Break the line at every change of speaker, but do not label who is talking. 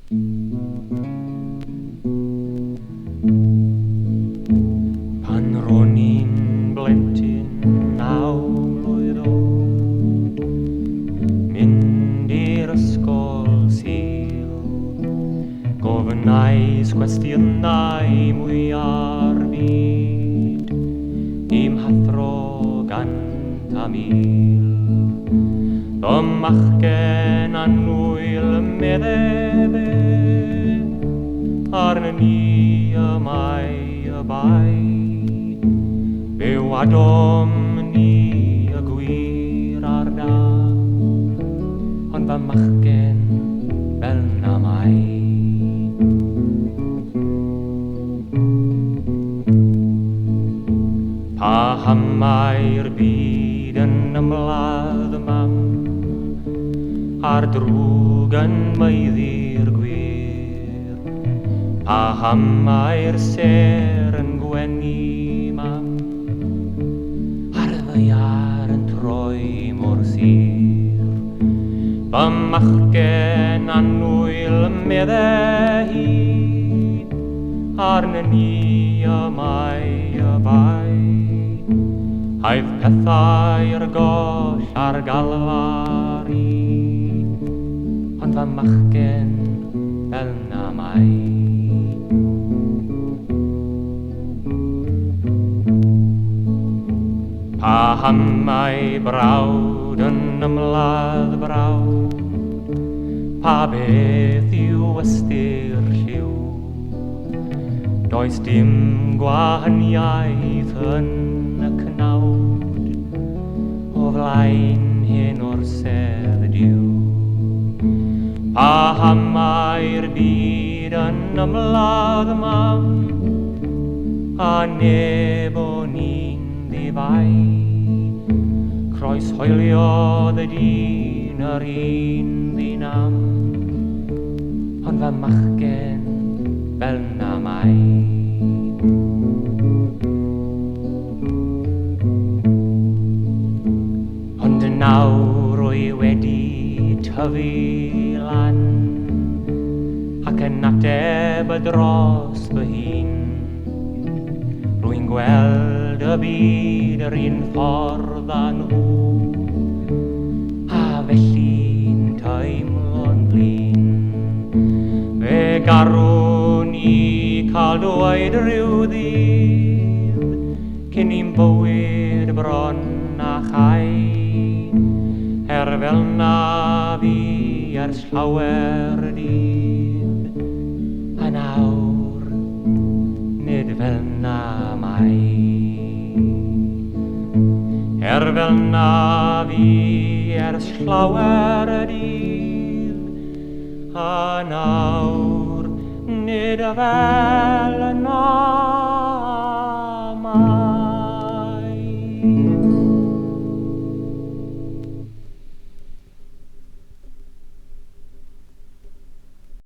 Pan ro'n i'n blentyn 9 mlwydd oed, mynd i'r ysgol Sul, gofnais cwestiynau mwyaf byd, dim hathro gant a mil. Ymachgen Annwyl meddefe, arna ni y mai y bai, byw adom ni y gwir ar da, ond fy machgen fel na mai. Pa hamai'r byd yn ymladd mam, a'r drwg yn meiddi'r gwir, pa hamai'r ser yn gwenu mam, a'r ddeiar yn troi mor sir. Fy machgen Annwyl medde hi, arna ni y mai y bai, aeth pethau'r goll ar galfari, ond fy machgen fel na mai. Pa hamau brawd yn ymladd brawd, pa beth yw ystyr lliw, does dim gwahaniaeth yn y cnawd, o flaen hyn o'r sedd diw. Pa hamau'r byd yn ymladd mam, a neb o'n i'n ddifau, croes hoeliodd y dyn yr un ddinam, ond fy machgen fel na mai. Ond nawr rwy wedi tyfu lan, ac yn ateb y dros fy hun, rwy'n gweld y byd yr un ffordd â nhw, a felly'n teimlo'n flin. Fe garwn i cael dweud rhyw ddydd, cyn i'n bywyd bron a chai, fel na fi ers llawer dydd, a nawr nid fel na mai. Fel na fi ers llawer dydd, a nawr nid fel na